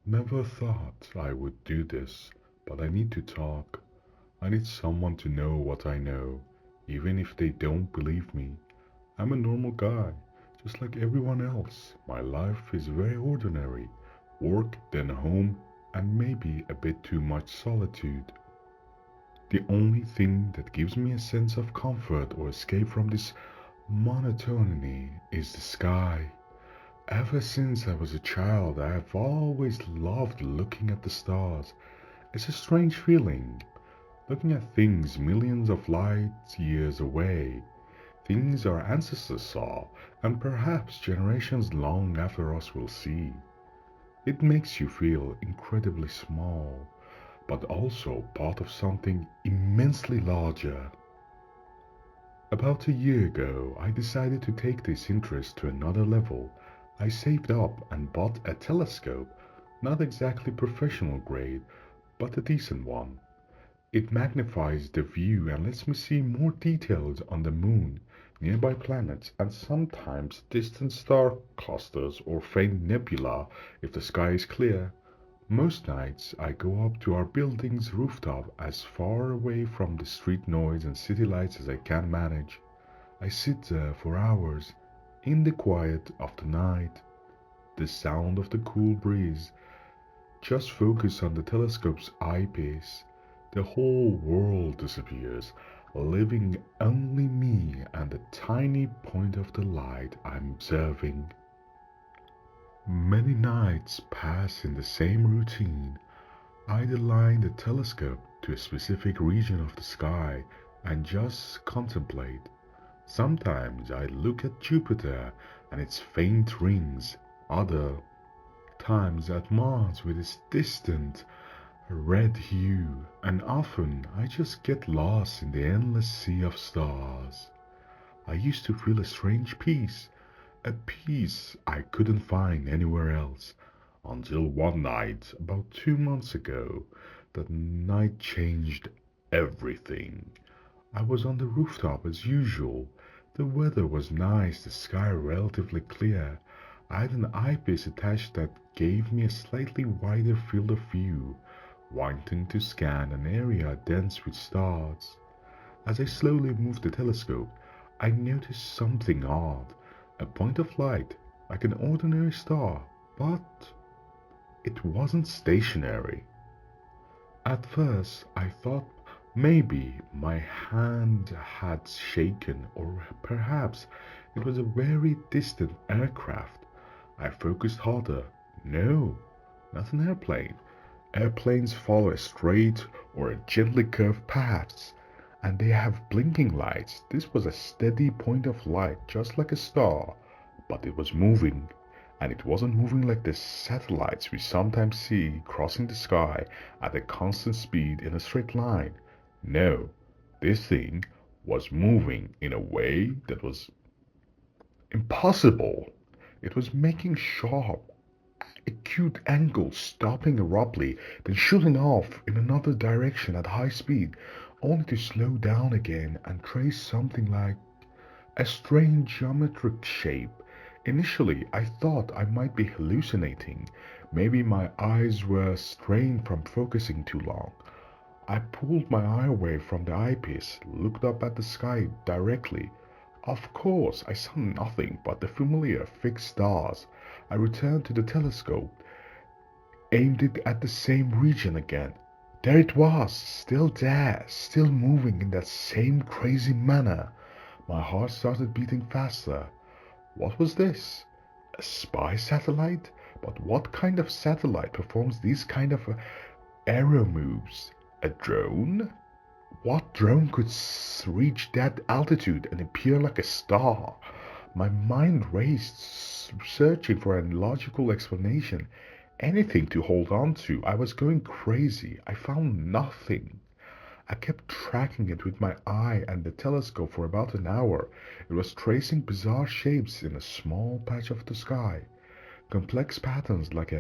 Never thought I would do this, but I need to talk. I need someone to know what I know, even if they don't believe me. I'm a normal guy, just like everyone else. My life is very ordinary. Work, then home, and maybe a bit too much solitude. The only thing that gives me a sense of comfort or escape from this monotony is the sky. Ever since I was a child, I have always loved looking at the stars. It's a strange feeling, looking at things millions of light years away, things our ancestors saw, and perhaps generations long after us will see. It makes you feel incredibly small, but also part of something immensely larger. About a year ago, I decided to take this interest to another level. I saved up and bought a telescope, not exactly professional grade, but a decent one. It magnifies the view and lets me see more details on the moon, nearby planets, and sometimes distant star clusters or faint nebula if the sky is clear. Most nights I go up to our building's rooftop as far away from the street noise and city lights as I can manage. I sit there for hours, in the quiet of the night, the sound of the cool breeze, just focus on the telescope's eyepiece. The whole world disappears, leaving only me and the tiny point of the light I'm observing. Many nights pass in the same routine. I'd align the telescope to a specific region of the sky and just contemplate. Sometimes I look at Jupiter and its faint rings, other times at Mars with its distant red hue, and often I just get lost in the endless sea of stars. I used to feel a strange peace, a peace I couldn't find anywhere else, until one night, about 2 months ago, that night changed everything. I was on the rooftop as usual. The weather was nice, the sky relatively clear. I had an eyepiece attached that gave me a slightly wider field of view, wanting to scan an area dense with stars. As I slowly moved the telescope, I noticed something odd. A point of light, like an ordinary star, but it wasn't stationary. At first, I thought maybe my hand had shaken, or perhaps it was a very distant aircraft. I focused harder. No, not an airplane. Airplanes follow a straight or a gently curved paths, and they have blinking lights. This was a steady point of light, just like a star, but it was moving, and it wasn't moving like the satellites we sometimes see crossing the sky at a constant speed in a straight line. No, this thing was moving in a way that was impossible. It was making sharp, acute angles, stopping abruptly, then shooting off in another direction at high speed, only to slow down again and trace something like a strange geometric shape. Initially, I thought I might be hallucinating. Maybe my eyes were strained from focusing too long. I pulled my eye away from the eyepiece, looked up at the sky directly. Of course, I saw nothing but the familiar fixed stars. I returned to the telescope, aimed it at the same region again. There it was, still there, still moving in that same crazy manner. My heart started beating faster. What was this? A spy satellite? But what kind of satellite performs these kind of aero moves? A drone? What drone could reach that altitude and appear like a star? My mind raced, searching for a logical explanation, anything to hold on to. I was going crazy. I found nothing. I kept tracking it with my eye and the telescope for about an hour. It was tracing bizarre shapes in a small patch of the sky, complex patterns like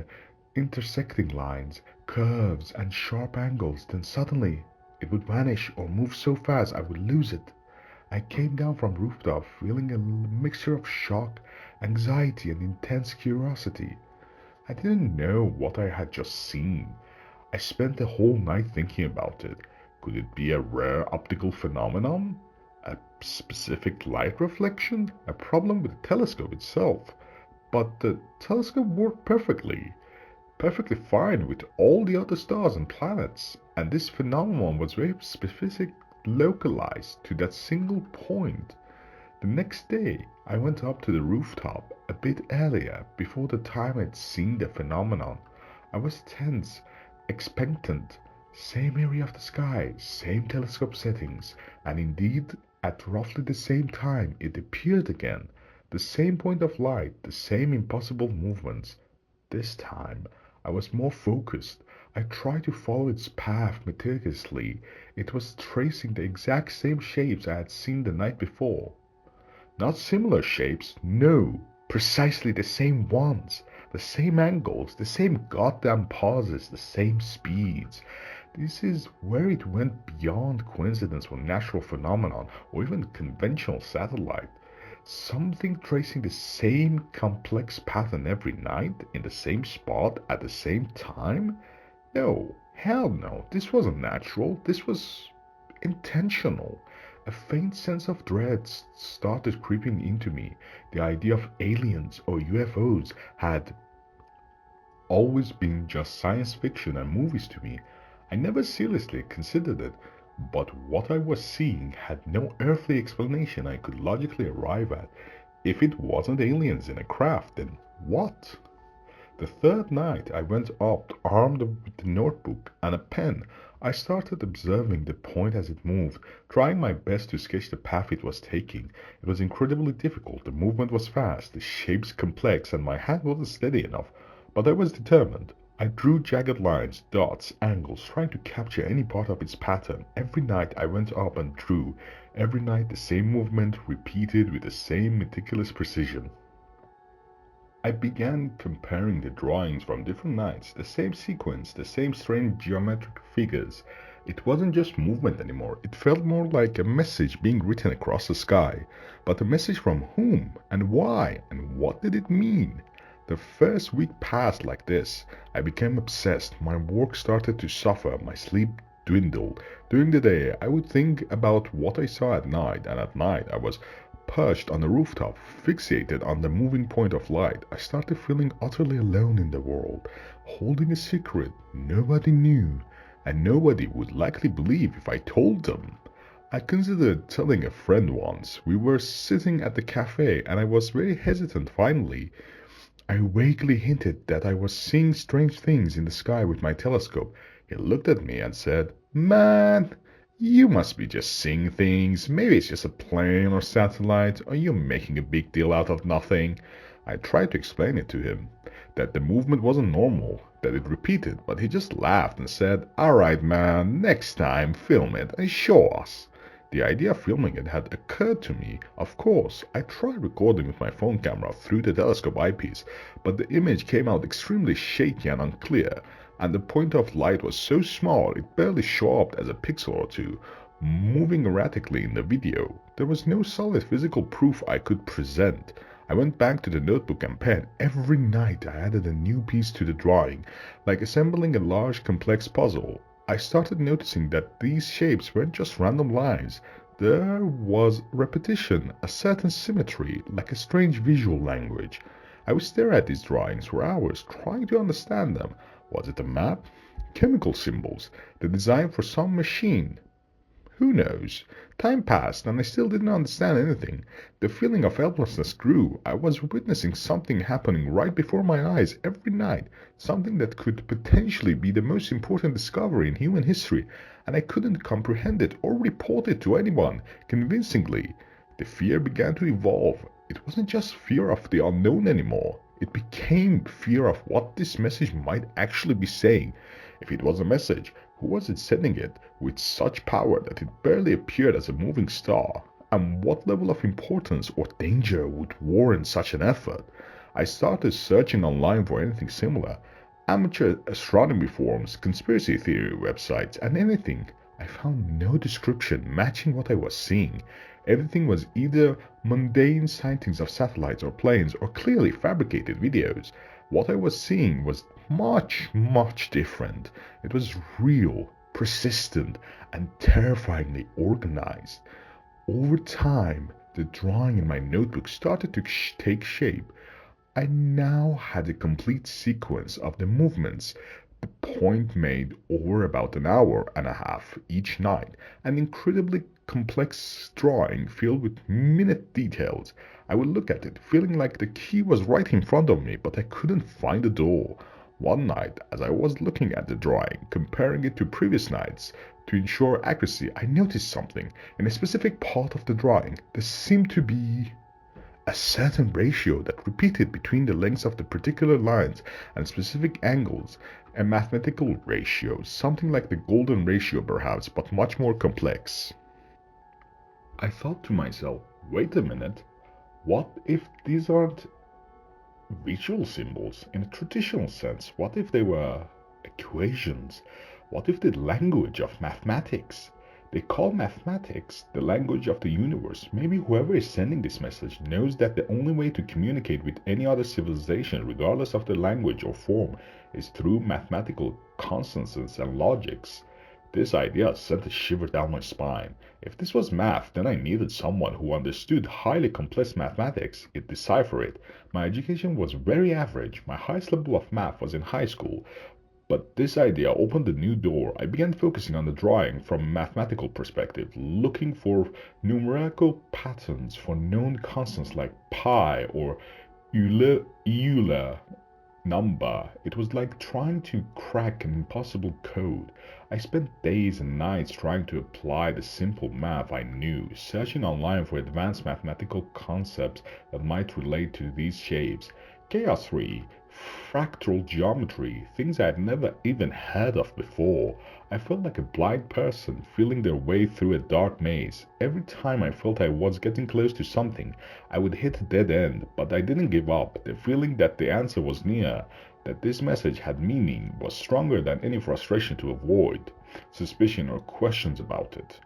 intersecting lines, curves, and sharp angles. Then suddenly it would vanish or move so fast I would lose it. I came down from rooftop feeling a mixture of shock, anxiety, and intense curiosity. I didn't know what I had just seen. I spent the whole night thinking about it. Could it be a rare optical phenomenon? A specific light reflection? A problem with the telescope itself? But the telescope worked perfectly fine with all the other stars and planets, and this phenomenon was very specific, localized to that single point. The next day, I went up to the rooftop a bit earlier before the time I'd seen the phenomenon. I was tense, expectant. Same area of the sky, same telescope settings, and indeed, at roughly the same time, it appeared again. The same point of light, the same impossible movements. This time, I was more focused. I tried to follow its path meticulously. It was tracing the exact same shapes I had seen the night before. Not similar shapes, no, precisely the same ones, the same angles, the same goddamn pauses, the same speeds. This is where it went beyond coincidence or natural phenomenon or even conventional satellite. Something tracing the same complex pattern every night in the same spot at the same time? No, hell no, this wasn't natural, this was intentional. A faint sense of dread started creeping into me. The idea of aliens or UFOs had always been just science fiction and movies to me. I never seriously considered it, but what I was seeing had no earthly explanation I could logically arrive at. If it wasn't aliens in a craft, then what? The third night I went up armed with a notebook and a pen. I started observing the point as it moved, trying my best to sketch the path it was taking. It was incredibly difficult, the movement was fast, the shapes complex, and my hand wasn't steady enough, but I was determined. I drew jagged lines, dots, angles, trying to capture any part of its pattern. Every night I went up and drew. Every night the same movement, repeated with the same meticulous precision. I began comparing the drawings from different nights, the same sequence, the same strange geometric figures. It wasn't just movement anymore, it felt more like a message being written across the sky. But a message from whom, and why, and what did it mean? The first week passed like this. I became obsessed, my work started to suffer, my sleep dwindled. During the day, I would think about what I saw at night, and at night I was perched on the rooftop, fixated on the moving point of light. I started feeling utterly alone in the world, holding a secret nobody knew, and nobody would likely believe if I told them. I considered telling a friend once. We were sitting at the cafe, and I was very hesitant finally. I vaguely hinted that I was seeing strange things in the sky with my telescope. He looked at me and said, "Man, you must be just seeing things. Maybe it's just a plane or satellite, or you're making a big deal out of nothing." I tried to explain it to him, that the movement wasn't normal, that it repeated, but he just laughed and said, "Alright man, next time film it and show us." The idea of filming it had occurred to me, of course. I tried recording with my phone camera through the telescope eyepiece, but the image came out extremely shaky and unclear, and the point of light was so small it barely showed up as a pixel or two, moving erratically in the video. There was no solid physical proof I could present. I went back to the notebook and pen. Every night I added a new piece to the drawing, like assembling a large complex puzzle. I started noticing that these shapes weren't just random lines. There was repetition, a certain symmetry, like a strange visual language. I would stare at these drawings for hours, trying to understand them. Was it a map? Chemical symbols? The design for some machine? Who knows? Time passed and I still didn't understand anything. The feeling of helplessness grew. I was witnessing something happening right before my eyes every night, something that could potentially be the most important discovery in human history, and I couldn't comprehend it or report it to anyone convincingly. The fear began to evolve. It wasn't just fear of the unknown anymore. It became fear of what this message might actually be saying. If it was a message, who was it sending it with such power that it barely appeared as a moving star? And what level of importance or danger would warrant such an effort? I started searching online for anything similar. Amateur astronomy forums, conspiracy theory websites, and anything. I found no description matching what I was seeing. Everything was either mundane sightings of satellites or planes or clearly fabricated videos. What I was seeing was much, much different. It was real, persistent, and terrifyingly organized. Over time, the drawing in my notebook started to take shape. I now had a complete sequence of the movements the point made over about an hour and a half each night, an incredibly complex drawing filled with minute details. I would look at it, feeling like the key was right in front of me, but I couldn't find the door. One night, as I was looking at the drawing, comparing it to previous nights, to ensure accuracy, I noticed something. In a specific part of the drawing, there seemed to be a certain ratio that repeated between the lengths of the particular lines and specific angles, a mathematical ratio, something like the golden ratio perhaps, but much more complex. I thought to myself, wait a minute, what if these aren't visual symbols in a traditional sense? What if they were equations? What if the language of mathematics? They call mathematics the language of the universe. Maybe whoever is sending this message knows that the only way to communicate with any other civilization, regardless of their language or form, is through mathematical constants and logics. This idea sent a shiver down my spine. If this was math, then I needed someone who understood highly complex mathematics, could decipher it. My education was very average. My highest level of math was in high school, but this idea opened a new door. I began focusing on the drawing from a mathematical perspective, looking for numerical patterns for known constants like pi or Euler number. It was like trying to crack an impossible code. I spent days and nights trying to apply the simple math I knew, searching online for advanced mathematical concepts that might relate to these shapes. Chaos theory, fractal geometry, things I had never even heard of before. I felt like a blind person feeling their way through a dark maze. Every time I felt I was getting close to something, I would hit a dead end, but I didn't give up. The feeling that the answer was near, that this message had meaning, was stronger than any frustration to avoid, suspicion, or questions about it.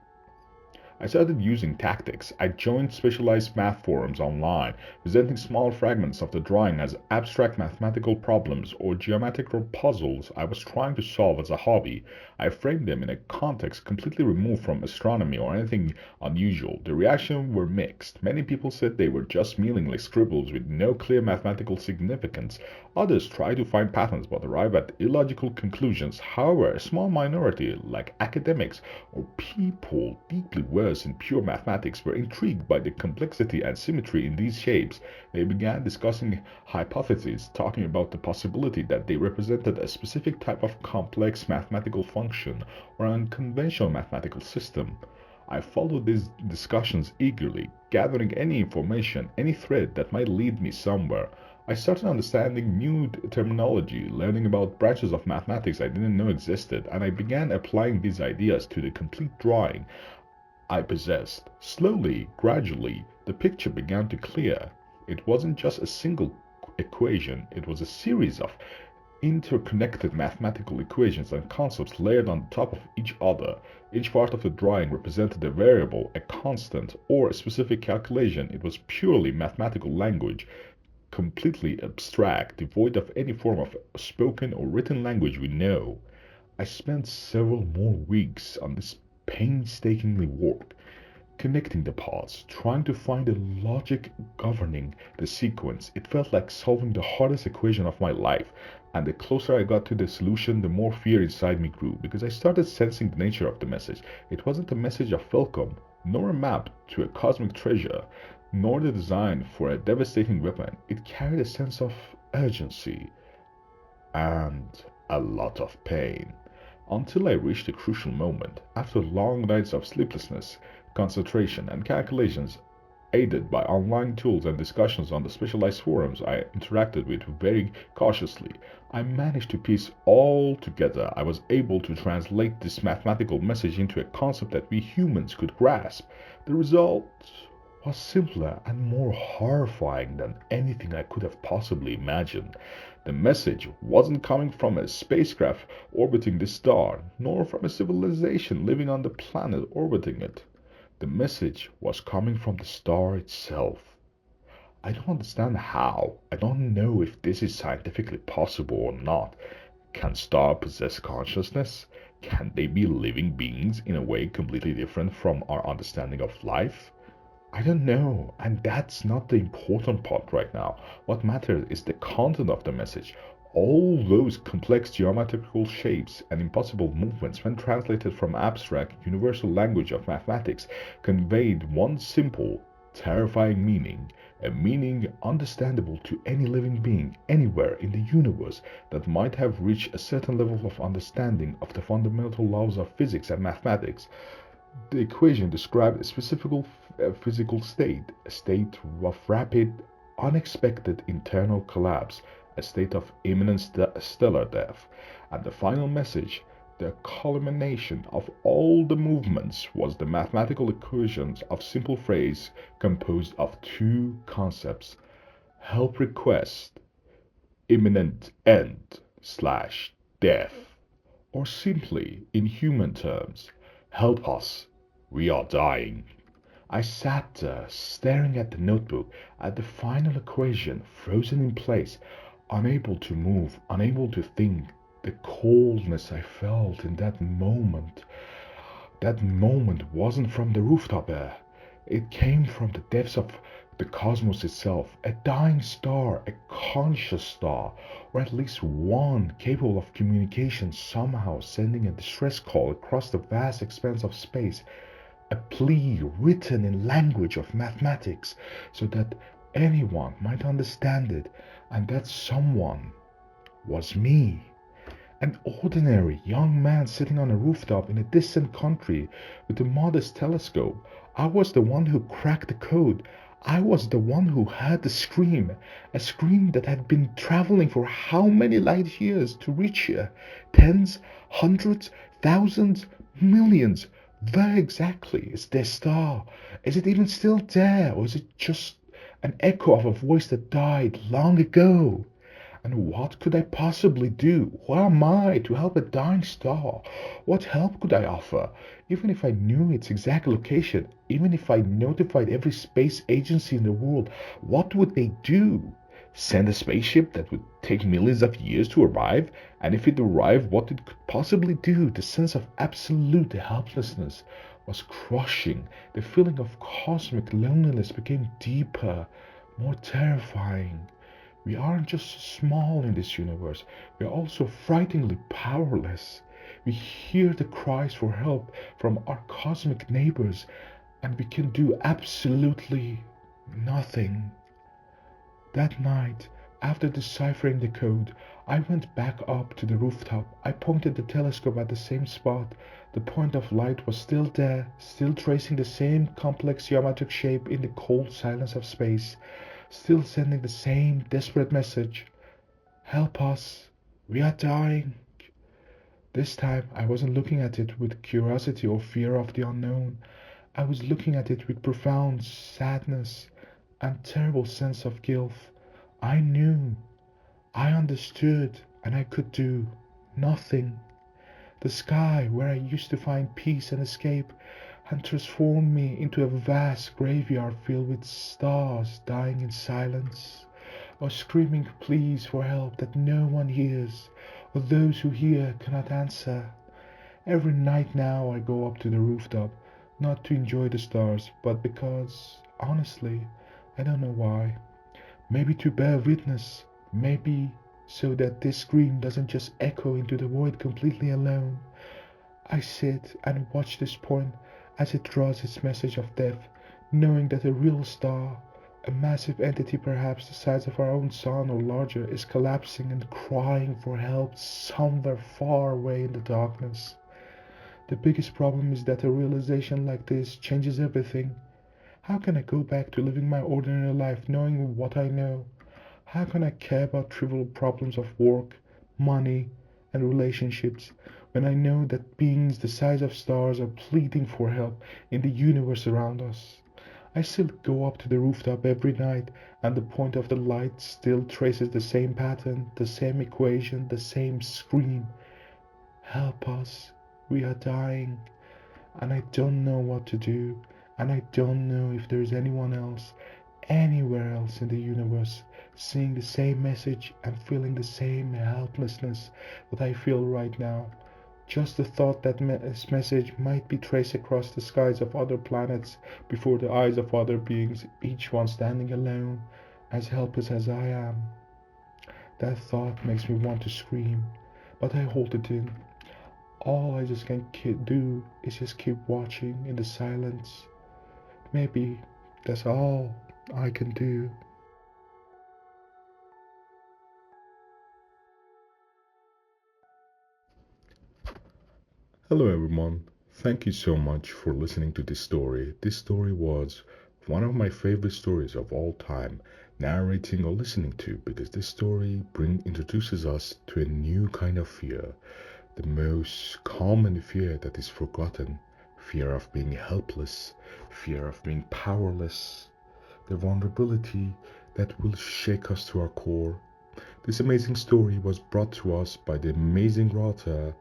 I started using tactics. I joined specialized math forums online, presenting small fragments of the drawing as abstract mathematical problems or geometrical puzzles I was trying to solve as a hobby. I framed them in a context completely removed from astronomy or anything unusual. The reactions were mixed. Many people said they were just meaningless scribbles with no clear mathematical significance. Others tried to find patterns but arrived at illogical conclusions. However, a small minority, like academics or people deeply versed in pure mathematics, were intrigued by the complexity and symmetry in these shapes. They began discussing hypotheses, talking about the possibility that they represented a specific type of complex mathematical function or an unconventional mathematical system. I followed these discussions eagerly, gathering any information, any thread that might lead me somewhere. I started understanding new terminology, learning about branches of mathematics I didn't know existed, and I began applying these ideas to the complete drawing I possessed. Slowly, gradually, the picture began to clear. It wasn't just a single equation, it was a series of interconnected mathematical equations and concepts layered on top of each other. Each part of the drawing represented a variable, a constant, or a specific calculation. It was purely mathematical language, completely abstract, devoid of any form of spoken or written language we know. I spent several more weeks on this painstakingly work, connecting the parts, trying to find the logic governing the sequence. It felt like solving the hardest equation of my life, and the closer I got to the solution, the more fear inside me grew, because I started sensing the nature of the message. It wasn't a message of welcome, nor a map to a cosmic treasure, nor the design for a devastating weapon. It carried a sense of urgency and a lot of pain. Until I reached a crucial moment, after long nights of sleeplessness, concentration, and calculations, aided by online tools and discussions on the specialized forums I interacted with very cautiously, I managed to piece all together. I was able to translate this mathematical message into a concept that we humans could grasp. The result was simpler and more horrifying than anything I could have possibly imagined. The message wasn't coming from a spacecraft orbiting the star, nor from a civilization living on the planet orbiting it. The message was coming from the star itself. I don't understand how. I don't know if this is scientifically possible or not. Can stars possess consciousness? Can they be living beings in a way completely different from our understanding of life? I don't know, and that's not the important part right now. What matters is the content of the message. All those complex geometrical shapes and impossible movements, when translated from abstract, universal language of mathematics, conveyed one simple, terrifying meaning, a meaning understandable to any living being anywhere in the universe that might have reached a certain level of understanding of the fundamental laws of physics and mathematics. The equation described a specific physical state, a state of rapid, unexpected internal collapse, a state of imminent stellar death, and the final message, the culmination of all the movements, was the mathematical equations of simple phrase composed of two concepts: help request, imminent end slash death, or simply, in human terms, help us, we are dying. I sat there, staring at the notebook, at the final equation, frozen in place, unable to move, unable to think. The coldness I felt in that moment wasn't from the rooftop air. It came from the depths of the cosmos itself, a dying star, a conscious star, or at least one capable of communication, somehow sending a distress call across the vast expanse of space, a plea written in language of mathematics so that anyone might understand it, and that someone was me. An ordinary young man sitting on a rooftop in a distant country with a modest telescope. I was the one who cracked the code. I was the one who heard the scream, a scream that had been traveling for how many light years to reach here? Tens, hundreds, thousands, millions. Where exactly is their star? Is it even still there, or is it just an echo of a voice that died long ago? And what could I possibly do? Who am I to help a dying star? What help could I offer? Even if I knew its exact location, even if I notified every space agency in the world, what would they do? Send a spaceship that would take millions of years to arrive? And if it arrived, what it could possibly do? The sense of absolute helplessness was crushing. The feeling of cosmic loneliness became deeper, more terrifying. We aren't just small in this universe, we are also frighteningly powerless. We hear the cries for help from our cosmic neighbors, and we can do absolutely nothing. That night, after deciphering the code, I went back up to the rooftop. I pointed the telescope at the same spot. The point of light was still there, still tracing the same complex geometric shape in the cold silence of space, still sending the same desperate message. Help us, we are dying. This time I wasn't looking at it with curiosity or fear of the unknown. I was looking at it with profound sadness and terrible sense of guilt. I knew, I understood, and I could do nothing. The sky, where I used to find peace and escape, had transformed me into a vast graveyard filled with stars dying in silence, or screaming pleas for help that no one hears, or those who hear cannot answer. Every night now I go up to the rooftop, not to enjoy the stars, but because, honestly, I don't know why. Maybe to bear witness, maybe so that this scream doesn't just echo into the void completely alone. I sit and watch this point as it draws its message of death, knowing that a real star, a massive entity perhaps the size of our own sun or larger, is collapsing and crying for help somewhere far away in the darkness. The biggest problem is that a realization like this changes everything. How can I go back to living my ordinary life knowing what I know? How can I care about trivial problems of work, money, and relationships when I know that beings the size of stars are pleading for help in the universe around us? I still go up to the rooftop every night, and the point of the light still traces the same pattern, the same equation, the same scream. Help us, we are dying. And I don't know what to do, and I don't know if there's anyone else, anywhere else in the universe, seeing the same message and feeling the same helplessness that I feel right now. Just the thought that this message might be traced across the skies of other planets before the eyes of other beings, each one standing alone, as helpless as I am. That thought makes me want to scream, but I hold it in. All I just can do is just keep watching in the silence. Maybe that's all I can do. Hello, everyone. Thank you so much for listening to this story. This story was one of my favorite stories of all time, narrating or listening to, because this story introduces us to a new kind of fear, the most common fear that is forgotten, fear of being helpless, fear of being powerless, the vulnerability that will shake us to our core. This amazing story was brought to us by the amazing writer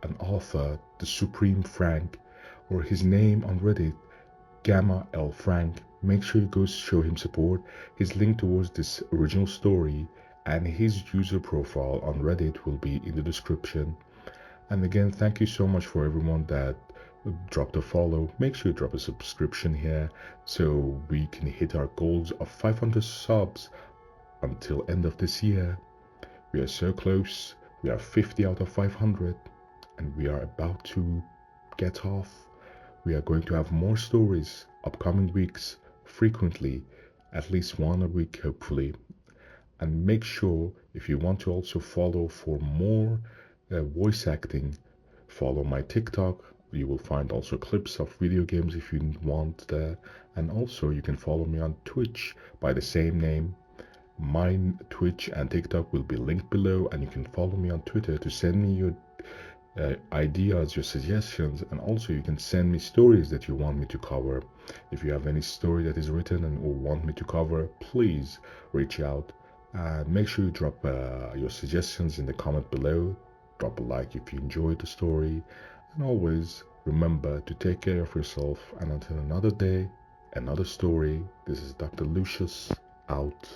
and author, the Supreme Frank, or his name on Reddit, gamalfrank. Make sure you go show him support. His link towards this original story and his user profile on Reddit will be in the description. And again, thank you so much for everyone that dropped a follow. Make sure you drop a subscription here so we can hit our goals of 500 subs until end of this year. We are so close. We are 50 out of 500 and we are about to get off. We are going to have more stories upcoming weeks, frequently, at least one a week hopefully. And make sure, if you want to also follow for more voice acting, follow my TikTok. You will find also clips of video games if you want there. And also you can follow me on Twitch by the same name. My Twitch and TikTok will be linked below, and you can follow me on Twitter to send me your ideas, your suggestions, and also you can send me stories that you want me to cover. If you have any story that is written and or want me to cover, please reach out. Make sure you drop your suggestions in the comment below. Drop a like if you enjoyed the story, and always remember to take care of yourself. And until another day, another story, this is Dr. Lucius out.